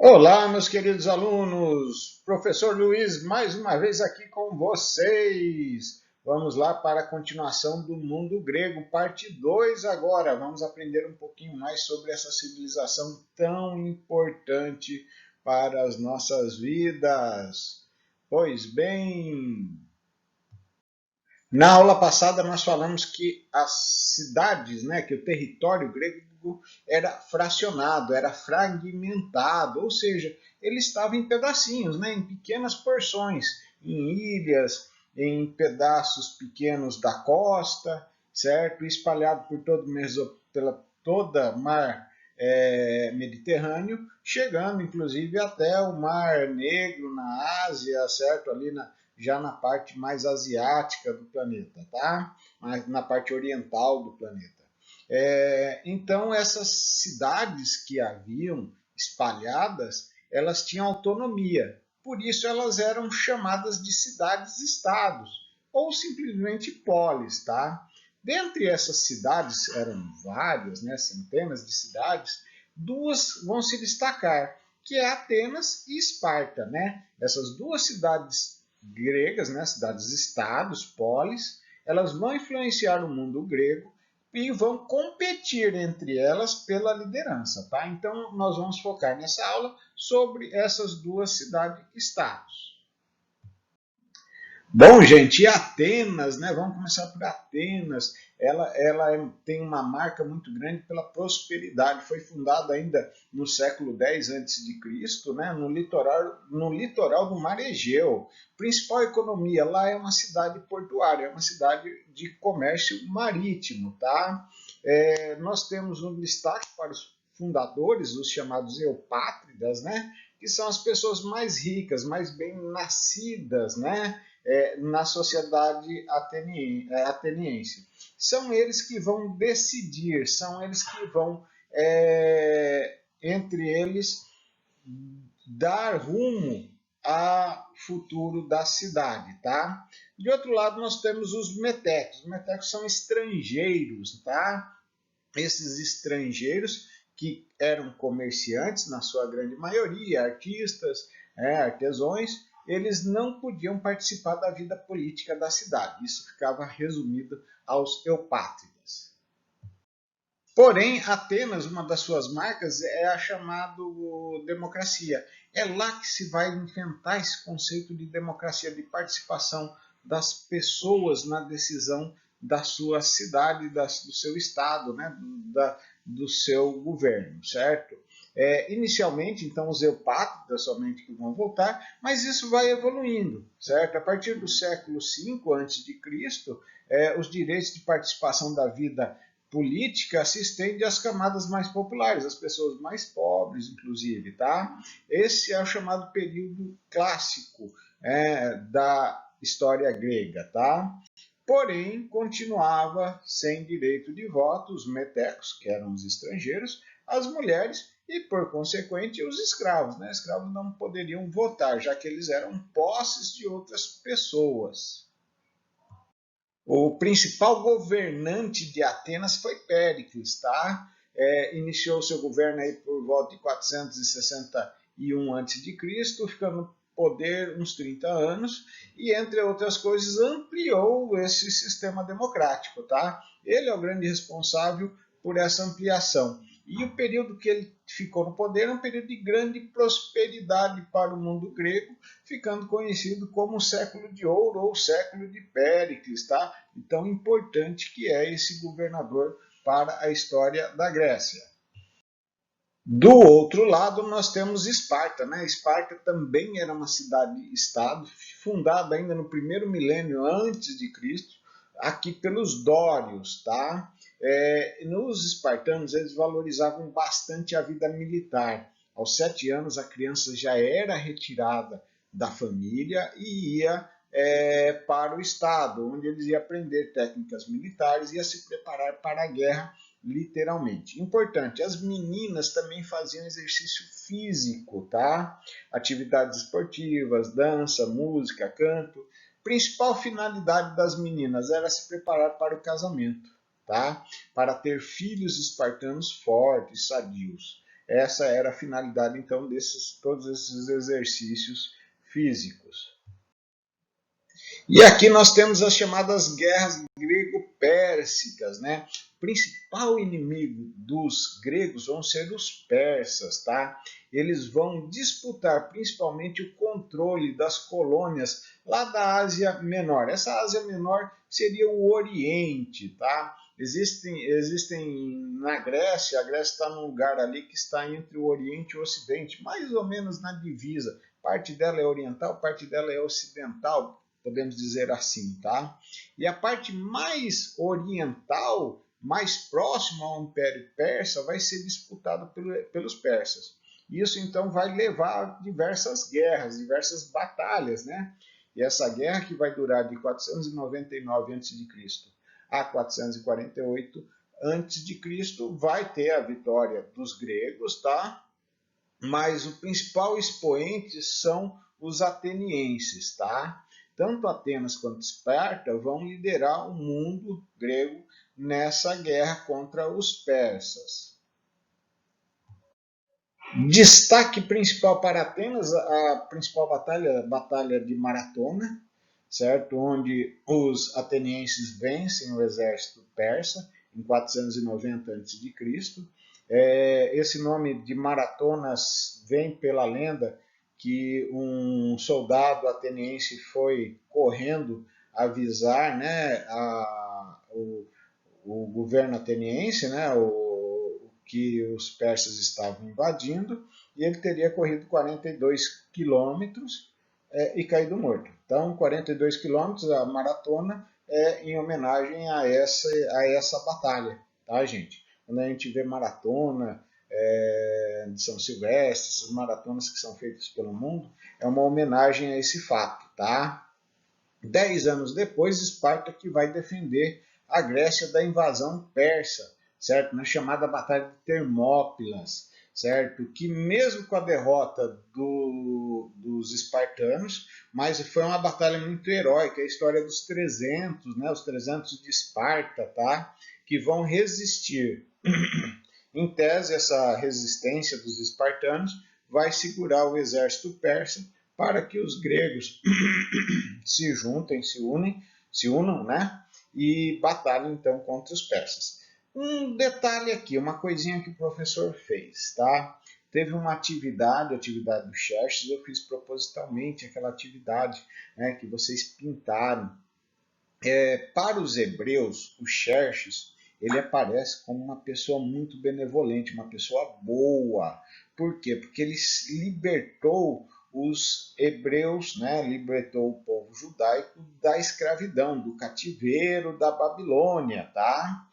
Olá, meus queridos alunos, professor Luiz mais uma vez aqui com vocês. Vamos lá para a continuação do mundo grego, parte 2 agora. Vamos aprender um pouquinho mais sobre essa civilização tão importante para as nossas vidas. Pois bem, na aula passada nós falamos que as cidades, né, que o território grego era fracionado, era fragmentado, ou seja, ele estava em pedacinhos, né, em pequenas porções, em ilhas, em pedaços pequenos da costa, certo? Espalhado por todo pela toda mar Mediterrâneo, chegando inclusive até o Mar Negro na Ásia, certo? Ali já na parte mais asiática do planeta, tá? Na parte oriental do planeta. Então, essas cidades que haviam espalhadas, elas tinham autonomia. Por isso, elas eram chamadas de cidades-estados, ou simplesmente polis, tá? Dentre essas cidades, eram várias, né, centenas de cidades, duas vão se destacar, que é Atenas e Esparta, né? Essas duas cidades gregas, né, cidades-estados, polis, elas vão influenciar o mundo grego e vão competir entre elas pela liderança, tá? Então, nós vamos focar nessa aula sobre essas duas cidades-estados. Bom, gente, e Atenas, né? Vamos começar por Atenas. Ela tem uma marca muito grande pela prosperidade. Foi fundada ainda no século X a.C., né? No litoral do Mar Egeu. Principal economia lá é uma cidade portuária, é uma cidade de comércio marítimo, tá? Nós temos um destaque para os fundadores, os chamados eupátridas, né? Que são as pessoas mais ricas, mais bem nascidas, né? Na sociedade ateniense. São eles que vão decidir, são eles que vão, entre eles, dar rumo ao futuro da cidade, tá? De outro lado, nós temos os metecos. Os metecos são estrangeiros, tá? Esses estrangeiros que eram comerciantes, na sua grande maioria, artistas, artesãos, eles não podiam participar da vida política da cidade. Isso ficava resumido aos eupátridas. Porém, Atenas, uma das suas marcas é a chamada democracia. É lá que se vai inventar esse conceito de democracia, de participação das pessoas na decisão da sua cidade, do seu estado, né? do seu governo, certo? Inicialmente, então, os eupátridas somente que vão votar, mas isso vai evoluindo, certo? A partir do século V a.C., os direitos de participação da vida política se estende às camadas mais populares, às pessoas mais pobres, inclusive, tá? Esse é o chamado período clássico da história grega, tá? Porém, continuava sem direito de voto os metecos, que eram os estrangeiros, as mulheres e, por consequente, os escravos. Né? Escravos não poderiam votar, já que eles eram posses de outras pessoas. O principal governante de Atenas foi Péricles, tá? Iniciou seu governo aí por volta de 461 a.C., ficando no poder uns 30 anos, e, entre outras coisas, ampliou esse sistema democrático, tá? Ele é o grande responsável por essa ampliação. E o período que ele ficou no poder é um período de grande prosperidade para o mundo grego, ficando conhecido como o século de ouro ou século de Péricles, tá? Então, importante que é esse governador para a história da Grécia. Do outro lado, nós temos Esparta, né? Esparta também era uma cidade-estado, fundada ainda no primeiro milênio antes de Cristo, aqui pelos dórios, tá? Nos espartanos, eles valorizavam bastante a vida militar. Aos 7 anos, a criança já era retirada da família e ia para o Estado, onde eles iam aprender técnicas militares e ia se preparar para a guerra, literalmente. Importante, as meninas também faziam exercício físico, tá? Atividades esportivas, dança, música, canto. Principal finalidade das meninas era se preparar para o casamento, tá? Para ter filhos espartanos fortes, sadios. Essa era a finalidade, então, todos esses exercícios físicos. E aqui nós temos as chamadas guerras grego-pérsicas, né? O principal inimigo dos gregos vão ser os persas, tá? Eles vão disputar principalmente o controle das colônias lá da Ásia Menor. Essa Ásia Menor seria o Oriente, tá? Existem na Grécia, a Grécia está num lugar ali que está entre o Oriente e o Ocidente, mais ou menos na divisa. Parte dela é oriental, parte dela é ocidental, podemos dizer assim, tá? E a parte mais oriental, mais próxima ao Império Persa, vai ser disputada pelos persas. Isso então vai levar a diversas guerras, diversas batalhas, né? E essa guerra que vai durar de 499 a.C. a 448 a.C. vai ter a vitória dos gregos, tá? Mas o principal expoente são os atenienses, tá? Tanto Atenas quanto Esparta vão liderar o mundo grego nessa guerra contra os persas. Destaque principal para Atenas, a principal batalha, a Batalha de Maratona, certo? Onde os atenienses vencem o exército persa em 490 a.C. Esse nome de Maratonas vem pela lenda que um soldado ateniense foi correndo avisar, né, o governo ateniense, né, que os persas estavam invadindo, e ele teria corrido 42 quilômetros e caído morto. Então, 42 quilômetros, a maratona, é em homenagem a essa batalha, tá, gente? Quando a gente vê maratona de São Silvestre, essas maratonas que são feitas pelo mundo, é uma homenagem a esse fato, tá? 10 anos depois, Esparta que vai defender a Grécia da invasão persa, certo? Na chamada Batalha de Termópilas, certo? Que mesmo com a derrota dos espartanos, mas foi uma batalha muito heróica, a história dos 300, né? Os 300 de Esparta, tá? Que vão resistir. Em tese, essa resistência dos espartanos vai segurar o exército persa para que os gregos se juntem, se unam, né? E batalhem então contra os persas. Um detalhe aqui, uma coisinha que o professor fez, tá? Teve uma atividade, a atividade do Xerxes, eu fiz propositalmente aquela atividade, né, que vocês pintaram. Para os hebreus, o Xerxes, ele aparece como uma pessoa muito benevolente, uma pessoa boa. Por quê? Porque ele libertou os hebreus, né, libertou o povo judaico da escravidão, do cativeiro da Babilônia, tá?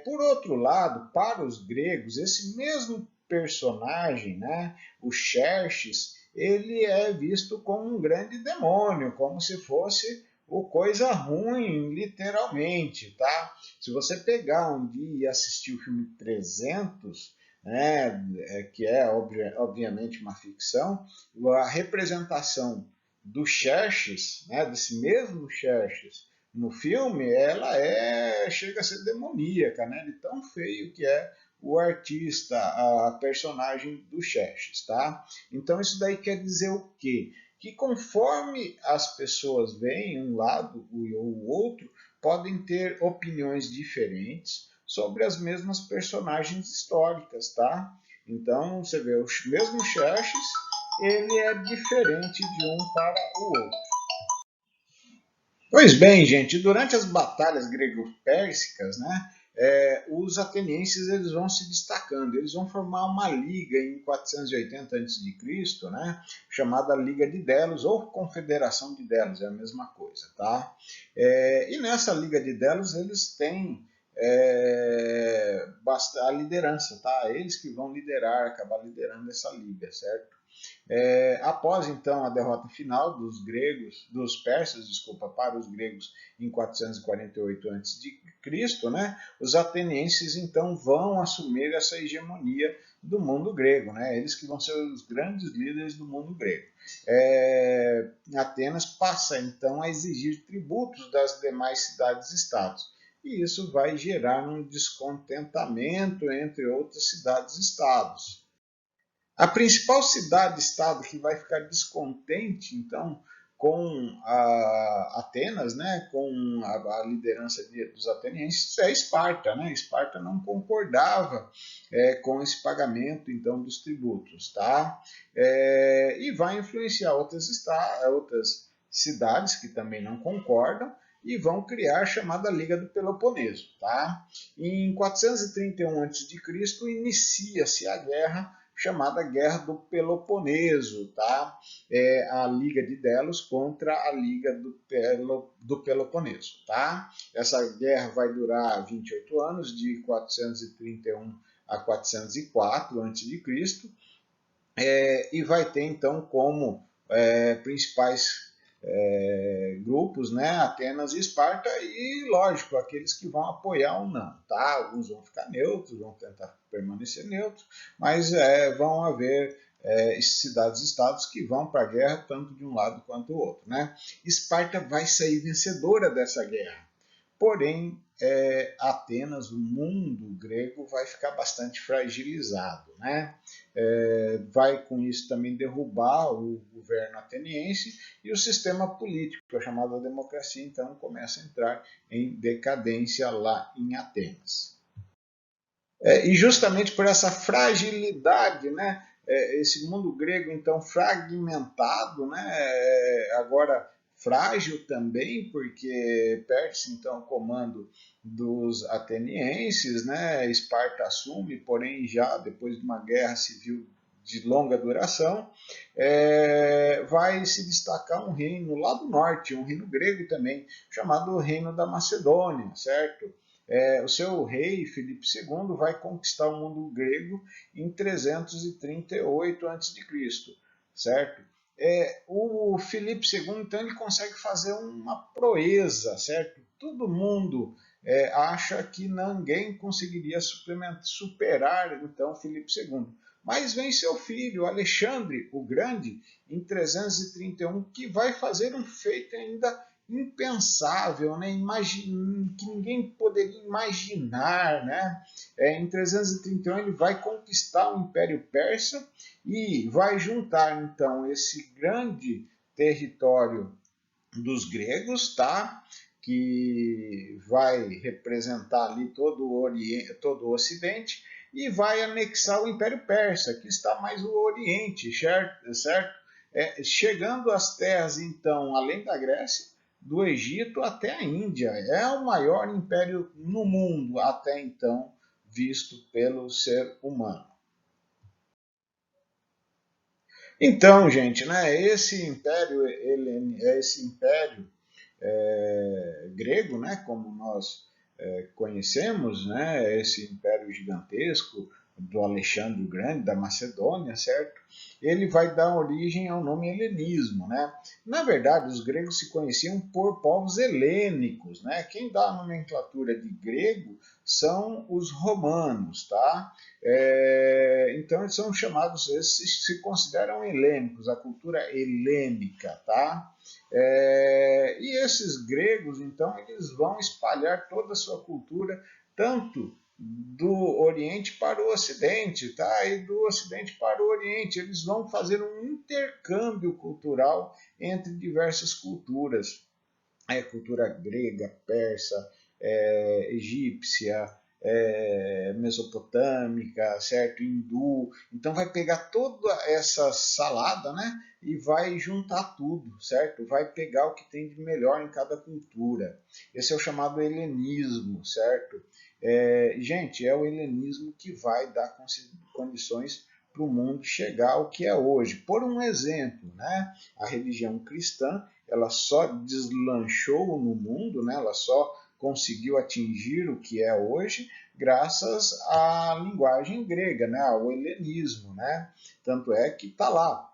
Por outro lado, para os gregos, esse mesmo personagem, né, o Xerxes, ele é visto como um grande demônio, como se fosse o coisa ruim, literalmente, tá? Se você pegar um dia e assistir o filme 300, né, que é obviamente uma ficção, a representação do Xerxes, né, desse mesmo Xerxes, no filme, ela chega a ser demoníaca, né, de tão feio que é o artista, a personagem do Xerxes, tá? Então isso daí quer dizer o quê? Que conforme as pessoas veem um lado ou o outro, podem ter opiniões diferentes sobre as mesmas personagens históricas, tá? Então, você vê, o mesmo Xerxes, ele é diferente de um para o outro. Pois bem, gente, durante as batalhas grego-pérsicas, né, os atenienses eles vão se destacando, eles vão formar uma liga em 480 a.C., né, chamada Liga de Delos ou Confederação de Delos, é a mesma coisa, tá? E nessa Liga de Delos eles têm a liderança, tá? Eles que vão acabar liderando essa liga, certo? Após então a derrota final dos persas, desculpa, para os gregos em 448 a.C., né, os atenienses então vão assumir essa hegemonia do mundo grego, né, eles que vão ser os grandes líderes do mundo grego. Atenas passa então a exigir tributos das demais cidades-estados, e isso vai gerar um descontentamento entre outras cidades-estados. A principal cidade-estado que vai ficar descontente, então, com Atenas, né, com a liderança dos atenienses, é Esparta. Né? Esparta não concordava com esse pagamento, então, dos tributos. Tá? E vai influenciar outras cidades que também não concordam, e vão criar a chamada Liga do Peloponeso. Tá? Em 431 a.C., inicia-se a guerra chamada Guerra do Peloponeso, tá? A Liga de Delos contra a Liga do Peloponeso, tá? Essa guerra vai durar 28 anos, de 431 a 404 a.C., e vai ter então como principais grupos, né, Atenas e Esparta, e lógico, aqueles que vão apoiar ou não, tá? Alguns vão ficar neutros, vão tentar permanecer neutros, mas vão haver cidades-estados que vão para a guerra, tanto de um lado quanto do outro, né? Esparta vai sair vencedora dessa guerra, porém, Atenas, o mundo grego, vai ficar bastante fragilizado. Né? Vai com isso também derrubar o governo ateniense, e o sistema político, que é chamado de democracia, então começa a entrar em decadência lá em Atenas. E justamente por essa fragilidade, né, esse mundo grego então fragmentado, né, agora frágil também, porque perde-se então o comando dos atenienses, né, Esparta assume, porém já depois de uma guerra civil de longa duração, vai se destacar um reino lá do norte, um reino grego também, chamado Reino da Macedônia, certo? O seu rei, Filipe II, vai conquistar o mundo grego em 338 a.C., certo? O Filipe II, então, ele consegue fazer uma proeza, certo? Todo mundo acha que ninguém conseguiria superar, então, Filipe II. Mas vem seu filho, Alexandre o Grande, em 331, que vai fazer um feito ainda impensável, né? Que ninguém poderia imaginar. Né? Em 331 ele vai conquistar o Império Persa e vai juntar então esse grande território dos gregos, tá? Que vai representar ali todo o Oriente, todo o Ocidente, e vai anexar o Império Persa, que está mais o Oriente, certo? Chegando às terras, então, além da Grécia, do Egito até a Índia. É o maior império no mundo até então visto pelo ser humano. Então, gente, né, esse império grego, né, como nós conhecemos, né, esse império gigantesco do Alexandre o Grande, da Macedônia, certo? Ele vai dar origem ao nome helenismo. Né? Na verdade, os gregos se conheciam por povos helênicos. Né? Quem dá a nomenclatura de grego são os romanos. Tá? Então, eles são chamados, eles se consideram helênicos, a cultura helênica. Tá? E esses gregos, então, eles vão espalhar toda a sua cultura, tanto do Oriente para o Ocidente, tá? E do Ocidente para o Oriente. Eles vão fazer um intercâmbio cultural entre diversas culturas. Cultura grega, persa, egípcia, mesopotâmica, certo? Hindu. Então vai pegar toda essa salada, né? E vai juntar tudo, certo? Vai pegar o que tem de melhor em cada cultura. Esse é o chamado helenismo, certo? Gente, é o helenismo que vai dar condições para o mundo chegar ao que é hoje. Por um exemplo, né? A religião cristã, ela só deslanchou no mundo, né? Ela só conseguiu atingir o que é hoje graças à linguagem grega, né? Ao helenismo. Né? Tanto é que está lá,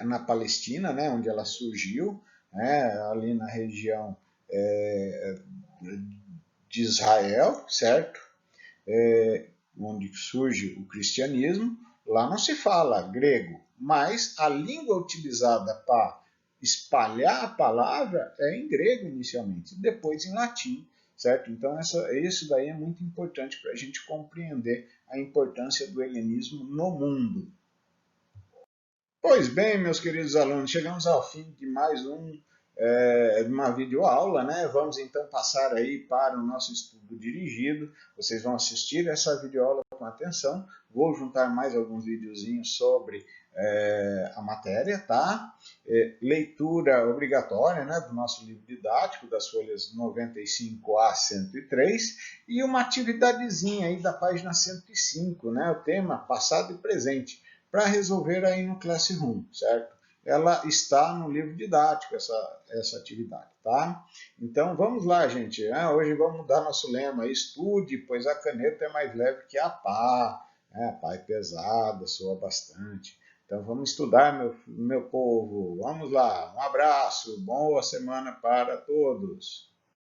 na Palestina, né? Onde ela surgiu, né? Ali na região de Israel, certo? Onde surge o cristianismo, lá não se fala grego, mas a língua utilizada para espalhar a palavra é em grego inicialmente, depois em latim, certo? Então isso daí é muito importante para a gente compreender a importância do helenismo no mundo. Pois bem, meus queridos alunos, chegamos ao fim de mais uma videoaula, né? Vamos então passar aí para o nosso estudo dirigido. Vocês vão assistir essa videoaula com atenção. Vou juntar mais alguns videozinhos sobre a matéria, tá? Leitura obrigatória, né, do nosso livro didático, das folhas 95 a 103, e uma atividadezinha aí da página 105, né? O tema passado e presente, para resolver aí no Classroom, certo? Ela está no livro didático, essa atividade, tá? Então vamos lá, gente. Hoje vamos mudar nosso lema: estude, pois a caneta é mais leve que a pá. A pá é pesada, soa bastante. Então vamos estudar, meu povo. Vamos lá. Um abraço, boa semana para todos.